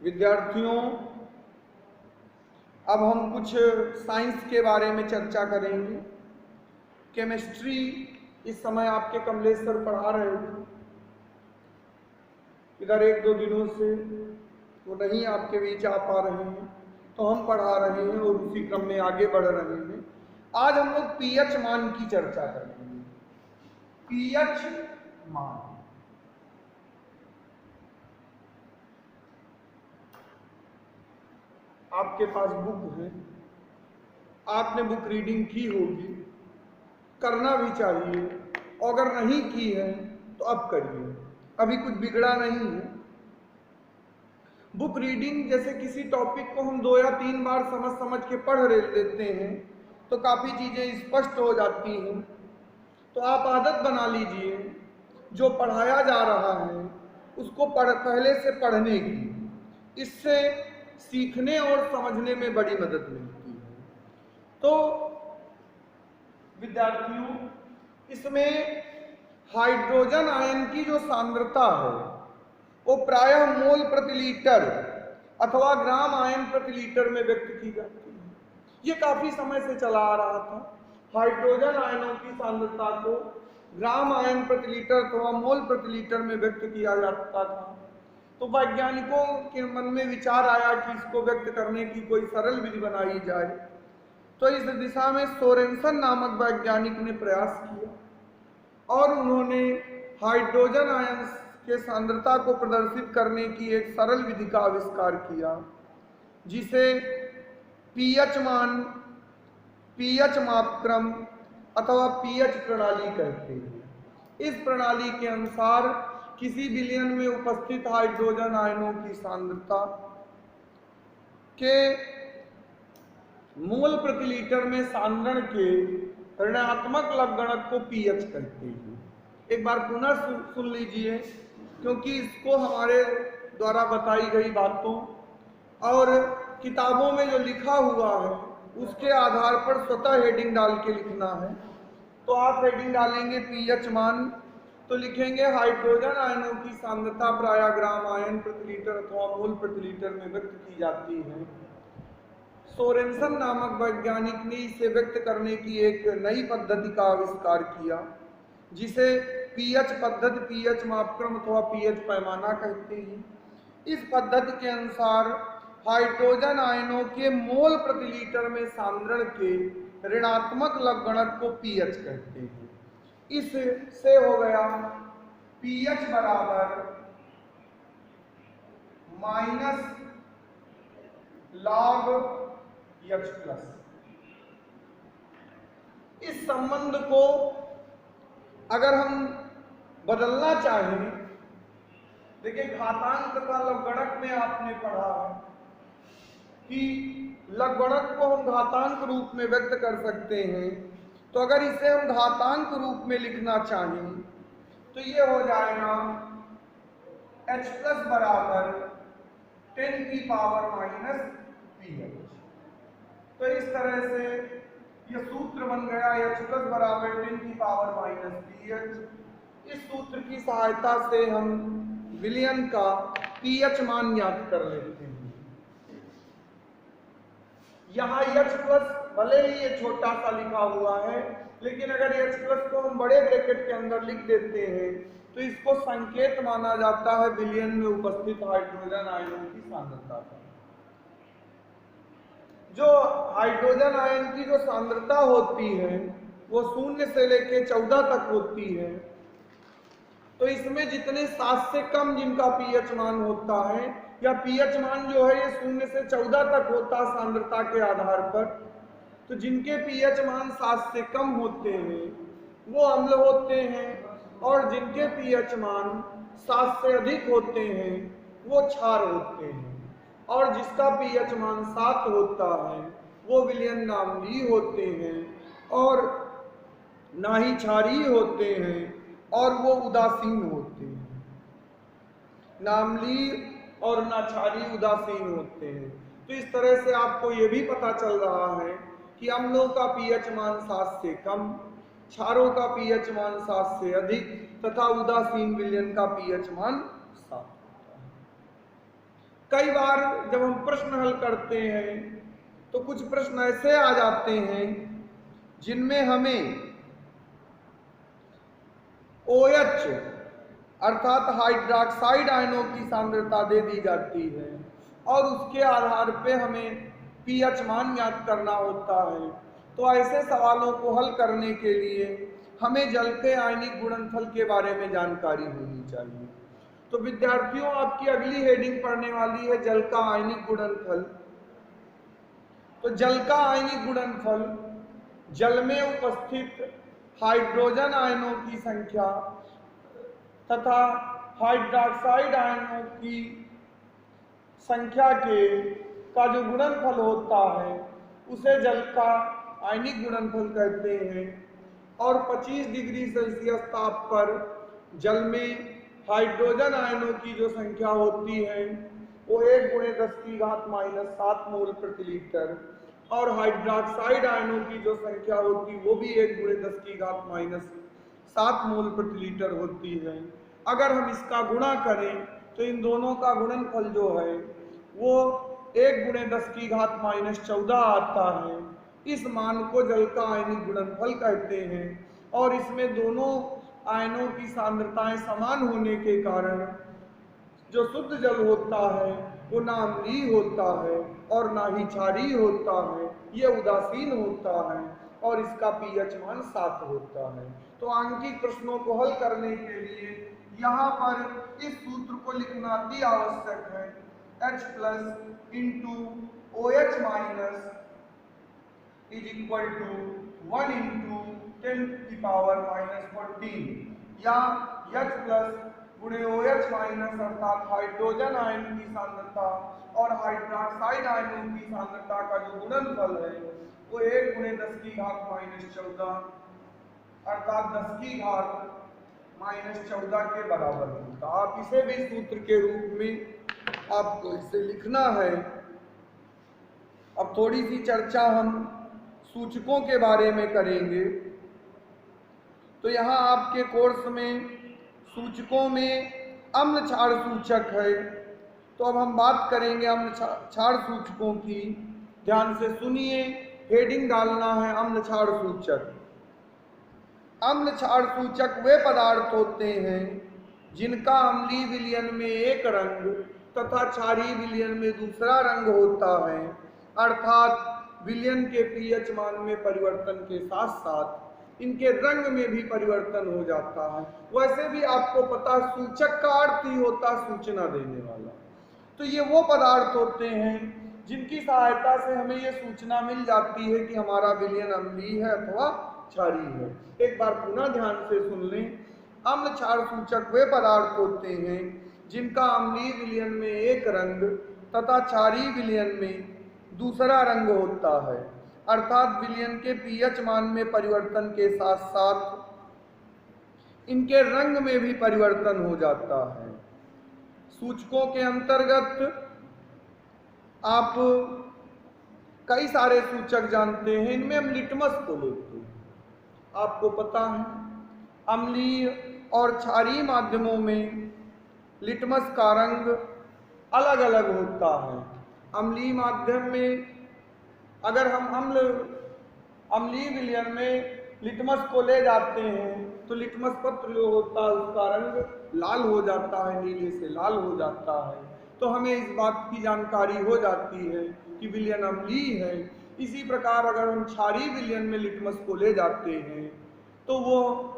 विद्यार्थियों, अब हम कुछ साइंस के बारे में चर्चा करेंगे। केमिस्ट्री इस समय आपके कमलेश सर पढ़ा रहे थे, इधर एक दो दिनों से वो नहीं आपके बीच आ पा रहे हैं, तो हम पढ़ा रहे हैं और उसी क्रम में आगे बढ़ रहे हैं। आज हम लोग पीएच मान की चर्चा करेंगे। पीएच मान, आपके पास बुक है, आपने बुक रीडिंग की होगी, करना भी चाहिए, अगर नहीं की है तो अब करिए, अभी कुछ बिगड़ा नहीं है। बुक रीडिंग जैसे किसी टॉपिक को हम 2 या 3 बार समझ के पढ़ लेते हैं तो काफ़ी चीज़ें स्पष्ट हो जाती हैं। तो आप आदत बना लीजिए, जो पढ़ाया जा रहा है उसको पहले से पढ़ने की, इससे सीखने और समझने में बड़ी मदद मिलती है। तो विद्यार्थियों, इसमें हाइड्रोजन आयन की जो सांद्रता है वो प्रायः मोल प्रति लीटर अथवा ग्राम आयन प्रति लीटर में व्यक्त की जाती है। ये काफी समय से चला आ रहा था। हाइड्रोजन आयनों की सांद्रता को ग्राम आयन प्रति लीटर अथवा मोल प्रति लीटर में व्यक्त किया जाता था। तो वैज्ञानिकों के मन में विचार आया कि इसको व्यक्त करने की कोई सरल विधि बनाई जाए। तो इस दिशा में सोरेनसन नामक वैज्ञानिक ने प्रयास किया और उन्होंने हाइड्रोजन आयन के सांद्रता को प्रदर्शित करने की एक सरल विधि का आविष्कार किया, जिसे पीएच मान, पीएच मापक्रम अथवा पीएच प्रणाली कहते हैं। इस प्रणाली के अनुसार किसी विलयन में उपस्थित हाइड्रोजन आयनों की सांद्रता के मोल प्रति लीटर में सांद्रण के ऋणात्मक लघुगणक को पीएच कहते हैं। एक बार पुनः सुन लीजिए, क्योंकि इसको हमारे द्वारा बताई गई बातों और किताबों में जो लिखा हुआ है उसके आधार पर स्वतः हेडिंग डाल के लिखना है। तो आप हेडिंग डालेंगे पीएच मान, तो लिखेंगे हाइड्रोजन आयनों की सांद्रता प्रायः ग्राम आयन प्रति लीटर अथवा मोल प्रति लीटर में व्यक्त की जाती है। सोरेनसन नामक वैज्ञानिक ने इसे व्यक्त करने की एक नई पद्धति का आविष्कार किया, जिसे पीएच पद्धति, पीएच मापक्रम अथवा पीएच पैमाना कहते हैं। इस पद्धति के अनुसार हाइड्रोजन आयनों के मोल प्रति लीटर में सांद्रण के ऋणात्मक लघुगणक को पीएच कहते हैं। इससे हो गया पीएच बराबर माइनस log H प्लस। इस संबंध को अगर हम बदलना चाहें, देखिए घातांक का लघुगणक में आपने पढ़ा है कि लघुगणक को हम घातांक रूप में व्यक्त कर सकते हैं। तो अगर इसे हम घातांक रूप में लिखना चाहें तो ये हो जाएगा H प्लस बराबर 10 की पावर माइनस pH। तो इस तरह से यह सूत्र बन गया H प्लस बराबर 10 की पावर माइनस pH। इस सूत्र की सहायता से हम विलयन का पीएच मान ज्ञात कर लेते हैं। यहाँ H प्लस भले ही ये छोटा सा लिखा हुआ है, लेकिन अगर H प्लस को हम बड़े ब्रैकेट के अंदर लिख देते हैं तो इसको संकेत माना जाता है विलयन में उपस्थित हाइड्रोजन आयनों की सांद्रता का। जो हाइड्रोजन आयन की जो सांद्रता होती है वो 0 से लेकर 14 तक होती है। तो इसमें जितने 7 से कम जिनका पीएच मान होता है, या पीएच मान जो है ये 0 से 14 तक होता है सांद्रता के आधार पर, तो जिनके पीएच मान 7 से कम होते हैं वो अम्ल होते हैं, और जिनके पीएच मान 7 से अधिक होते हैं वो क्षार होते हैं, और जिसका पीएच मान 7 होता है वो विलयन नाम्लीय होते हैं और ना ही क्षारीय होते हैं, और वो उदासीन होते हैं। नाम्लीय और ना क्षारीय उदासीन होते हैं। तो इस तरह से आपको ये भी पता चल रहा है कि अम्लों का पीएच मान 7 से कम, क्षारों का पीएच मान 7 से अधिक तथा उदासीन विलयन का पीएच मान 7 होता है। कई बार जब हम प्रश्न हल करते हैं तो कुछ प्रश्न ऐसे आ जाते हैं जिनमें हमें OH अर्थात हाइड्रोक्साइड आयनों की सांद्रता दे दी जाती है और उसके आधार पे हमें pH मान ज्ञात करना होता है। तो ऐसे सवालों को हल करने के लिए हमें जल के आयनिक गुणनफल के बारे में जानकारी होनी चाहिए। तो विद्यार्थियों, आपकी अगली हेडिंग पढ़ने वाली है जल का आयनिक गुणनफल। तो जल का आयनिक गुणनफल जल में उपस्थित हाइड्रोजन आयनों की संख्या तथा हाइड्रोक्साइड आयनों की संख्या का जो गुणनफल होता है उसे जल का आयनिक गुणनफल कहते हैं। और 25 डिग्री सेल्सियस ताप पर जल में हाइड्रोजन आयनों की जो संख्या होती है वो 1 × 10⁻⁷ मोल प्रति लीटर और हाइड्रोक्साइड आयनों की जो संख्या होती वो भी 1 × 10⁻⁷ मोल प्रति लीटर होती है। अगर हम इसका गुणा करें तो इन दोनों का गुणनफल जो है वो 1 × 10⁻14 आता है। इस मान को जल का आयनिक गुणनफल कहते हैं और इसमें दोनों आयनों की सांद्रताएं समान होने के कारण जो शुद्ध जल होता है वो ना अम्लीय होता है और ना ही क्षारीय होता है, ये उदासीन होता है और इसका pH मान 7 होता है। तो आंकिक प्रश्नों को हल करने के लिए यहाँ पर इस सूत्र को लिखना अति आवश्यक है। H + × OH- is equal to 1 × 10⁻⁻14 या H + OH- अर्थात हाइड्रोजन आयन की सांद्रता और हाइड्रोक्साइड आयनों की सांद्रता का जो गुणनफल है वो 1 × 10⁻14 अर्थात 10⁻14 के बराबर होता। आप इसे भी सूत्र के रूप में आपको इसे लिखना है। अब थोड़ी सी चर्चा हम सूचकों के बारे में करेंगे। तो यहाँ आपके कोर्स में सूचकों में अम्ल क्षार सूचक है। तो अब हम बात करेंगे अम्ल क्षार सूचकों की। ध्यान से सुनिए, हेडिंग डालना है अम्ल क्षार सूचक। अम्ल क्षार सूचक वे पदार्थ होते हैं जिनका अम्लीय विलयन में एक रंग तथा क्षारीय विलयन में दूसरा रंग होता है, अर्थात विलयन के pH मान में परिवर्तन के साथ साथ इनके रंग में भी परिवर्तन हो जाता है। वैसे भी आपको पता, सूचक का अर्थ ही होता सूचना देने वाला। तो ये वो पदार्थ होते हैं जिनकी सहायता से हमें ये सूचना मिल जाती है कि हमारा विलयन अम्लीय है अथवा क्षारीय है। एक बार पुनः ध्यान से सुन लें। अम्ल क्षार सूचक वे पदार्थ होते हैं जिनका अम्लीय विलयन में एक रंग तथा क्षारीय विलयन में दूसरा रंग होता है, अर्थात विलयन के pH मान में परिवर्तन के साथ साथ इनके रंग में भी परिवर्तन हो जाता है। सूचकों के अंतर्गत आप कई सारे सूचक जानते हैं। इनमें हम लिटमस को लेते हैं। आपको पता है अम्लीय और क्षारीय माध्यमों में लिटमस का रंग अलग अलग होता है। अम्लीय माध्यम में अगर हम अम्लीय विलयन में लिटमस को ले जाते हैं तो लिटमस पत्र जो होता है उसका रंग लाल हो जाता है, नीले से लाल हो जाता है। तो हमें इस बात की जानकारी हो जाती है कि विलयन अम्लीय है। इसी प्रकार अगर हम क्षारीय विलयन में लिटमस को ले जाते हैं तो वो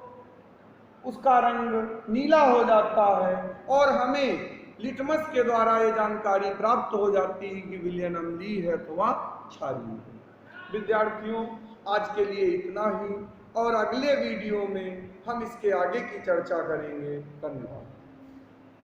उसका रंग नीला हो जाता है और हमें लिटमस के द्वारा ये जानकारी प्राप्त हो जाती है कि विलयन अम्लीय है अथवा क्षारीय है। विद्यार्थियों, आज के लिए इतना ही और अगले वीडियो में हम इसके आगे की चर्चा करेंगे। धन्यवाद।